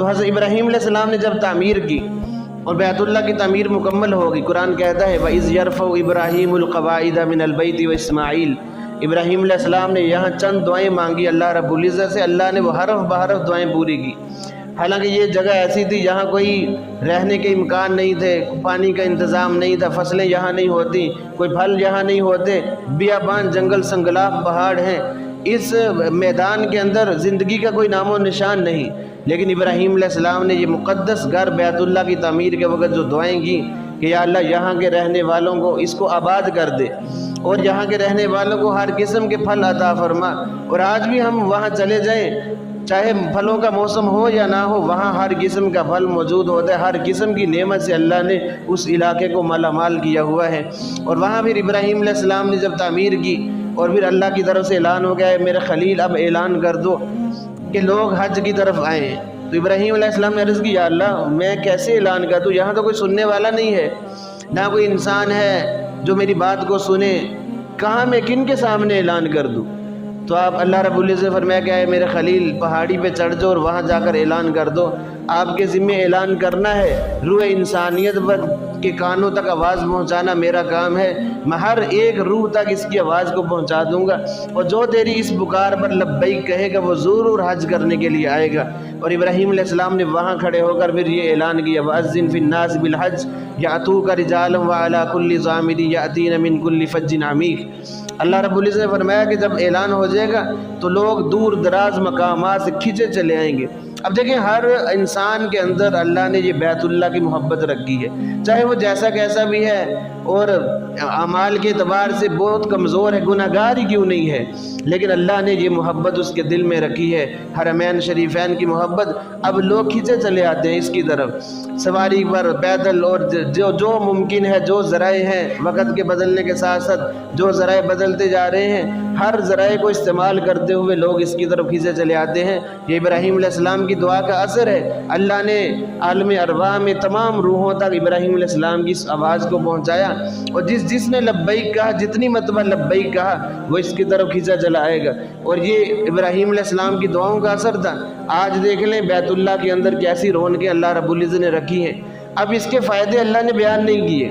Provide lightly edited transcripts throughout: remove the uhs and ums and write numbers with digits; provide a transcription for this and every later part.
تو حضرت ابراہیم علیہ السلام نے جب تعمیر کی اور بیت اللہ کی تعمیر مکمل ہوگی، قرآن کہتا ہے وَإِذْ يَرْفَعُ إِبْرَاهِيمُ الْقَوَاعِدَ مِنَ الْبَيْتِ وَإِسْمَاعِيلُ، ابراہیم علیہ السلام نے یہاں چند دعائیں مانگی اللہ رب العزت سے، اللہ نے وہ حرف بحرف دعائیں پوری کی۔ حالانکہ یہ جگہ ایسی تھی یہاں کوئی رہنے کے امکان نہیں تھے، پانی کا انتظام نہیں تھا، فصلیں یہاں نہیں ہوتی، کوئی پھل یہاں نہیں ہوتے، بیابان جنگل سنگلاف پہاڑ ہیں، اس میدان کے اندر زندگی کا کوئی نام و نشان نہیں۔ لیکن ابراہیم علیہ السلام نے یہ مقدس گھر بیت اللہ کی تعمیر کے وقت جو دعائیں کی کہ یا اللہ یہاں کے رہنے والوں کو اس کو آباد کر دے اور یہاں کے رہنے والوں کو ہر قسم کے پھل عطا فرما۔ اور آج بھی ہم وہاں چلے جائیں، چاہے پھلوں کا موسم ہو یا نہ ہو، وہاں ہر قسم کا پھل موجود ہوتا ہے، ہر قسم کی نعمت سے اللہ نے اس علاقے کو مالا مال کیا ہوا ہے۔ اور وہاں پھر ابراہیم علیہ السلام نے جب تعمیر کی اور پھر اللہ کی طرف سے اعلان ہو گیا ہے میرے خلیل اب اعلان کر دو کہ لوگ حج کی طرف آئیں، تو ابراہیم علیہ السلام نے عرض کی یا اللہ میں کیسے اعلان کر دوں، یہاں تو کوئی سننے والا نہیں ہے، نہ کوئی انسان ہے جو میری بات کو سنے، کہاں میں کن کے سامنے اعلان کر دوں؟ تو آپ اللہ رب العزت فرمایا کہ اے میرے خلیل پہاڑی پہ چڑھ جاؤ اور وہاں جا کر اعلان کر دو، آپ کے ذمہ اعلان کرنا ہے، روح انسانیت کے کانوں تک آواز پہنچانا میرا کام ہے، میں ہر ایک روح تک اس کی آواز کو پہنچا دوں گا، اور جو تیری اس پکار پر لبیک کہے گا وہ ضرور حج کرنے کے لیے آئے گا۔ اور ابراہیم علیہ السلام نے وہاں کھڑے ہو کر پھر یہ اعلان کیا وَأَذِّن فِي النَّاسِ بِالْحَجِّ يَأْتُوكَ رِجَالًا وَعَلَىٰ كُلِّ ضَامِرٍ يَأْتِينَ مِنْ كُلِّ فَجٍّ عَمِيقٍ۔ اللہ رب العزت نے فرمایا کہ جب اعلان ہو جائے گا تو لوگ دور دراز مقامات سے کھینچے چلے آئیں گے۔ اب دیکھیں ہر انسان کے اندر اللہ نے یہ بیت اللہ کی محبت رکھی ہے، چاہے وہ جیسا کیسا بھی ہے اور اعمال کے اعتبار سے بہت کمزور ہے، گناہ گار ہی کیوں نہیں ہے، لیکن اللہ نے یہ محبت اس کے دل میں رکھی ہے، حرمین شریفین کی محبت۔ اب لوگ کھینچے چلے آتے ہیں اس کی طرف، سواری پر، پیدل، اور جو ممکن ہے، جو ذرائع ہیں وقت کے بدلنے کے ساتھ ساتھ جو ذرائع بدلتے جا رہے ہیں، ہر ذرائع کو استعمال کرتے ہوئے لوگ اس کی طرف کھینچے چلے آتے ہیں۔ یہ ابراہیم علیہ السلام کی دعا کا اثر ہے، اللہ نے عالم ارواح میں تمام روحوں تک ابراہیم علیہ السلام کی اس آواز کو پہنچایا، اور جس نے لبیک کہا، جتنی مرتبہ لبیک کہا وہ اس کی طرف کھینچا چلا آئے گا، اور یہ ابراہیم علیہ السلام کی دعاؤں کا اثر تھا۔ آج دیکھ لیں بیت اللہ کے اندر کیسی رونقیں اللہ رب العزت نے رکھی ہیں۔ اب اس کے فائدے اللہ نے بیان نہیں کیے۔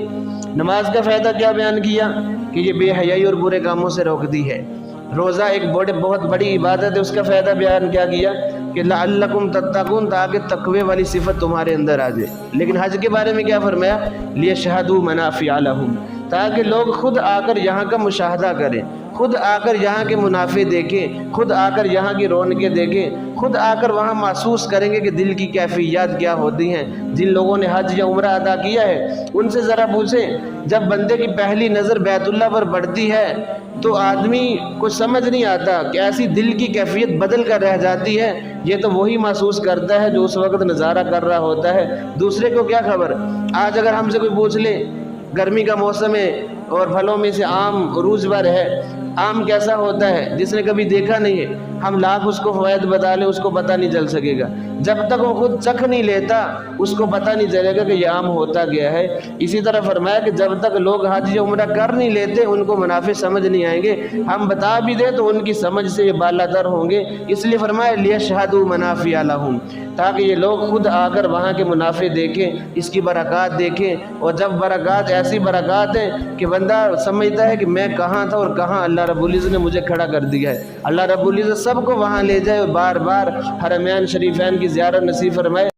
نماز کا فائدہ کیا بیان کیا کہ یہ بے حیائی اور برے کاموں سے روکتی ہے۔ روزہ ایک بہت بڑی عبادت ہے، اس کا فائدہ بیان کیا کیا کہ لعلکم تتقون، تاکہ تقوی والی صفت تمہارے اندر آ جائے۔ لیکن حج کے بارے میں کیا فرمایا؟ لیشہدوا منافع لہم، تاکہ لوگ خود آ کر یہاں کا مشاہدہ کریں، خود آ کر یہاں کے منافع دیکھیں، خود آ کر یہاں کی رونقیں دیکھیں، خود آ کر وہاں محسوس کریں گے کہ دل کی کیفیات کیا ہوتی ہیں۔ جن لوگوں نے حج یا عمرہ ادا کیا ہے ان سے ذرا پوچھیں، جب بندے کی پہلی نظر بیت اللہ پر پڑتی ہے تو آدمی کو سمجھ نہیں آتا کہ ایسی دل کی کیفیت بدل کر رہ جاتی ہے۔ یہ تو وہی محسوس کرتا ہے جو اس وقت نظارہ کر رہا ہوتا ہے، دوسرے کو کیا خبر۔ آج اگر ہم سے کوئی پوچھ لے، گرمی کا موسم ہے اور پھلوں میں سے آم عروج پر ہے، آم کیسا ہوتا ہے، جس نے کبھی دیکھا نہیں ہے، ہم لاکھ اس کو فوائد بتا لیں اس کو پتہ نہیں چل سکے گا، جب تک وہ خود چکھ نہیں لیتا اس کو پتہ نہیں چلے گا کہ یہ آم ہوتا گیا ہے۔ اسی طرح فرمایا کہ جب تک لوگ حج یا عمرہ کر نہیں لیتے ان کو منافع سمجھ نہیں آئیں گے، ہم بتا بھی دیں تو ان کی سمجھ سے یہ بالاتر ہوں گے۔ اس لیے فرمایا لیشہدوا منافع لہم، تاکہ یہ لوگ خود آ کر وہاں کے منافع دیکھیں، اس کی برکات دیکھیں۔ اور جب برکات ایسی برکات ہیں کہ بندہ سمجھتا ہے کہ میں کہاں تھا اور کہاں اللہ رب العزت نے مجھے کھڑا کر دیا ہے، اللہ رب العزت سب کو وہاں لے جائے اور بار بار حرمین شریفین کی زیارت نصیب فرمائے۔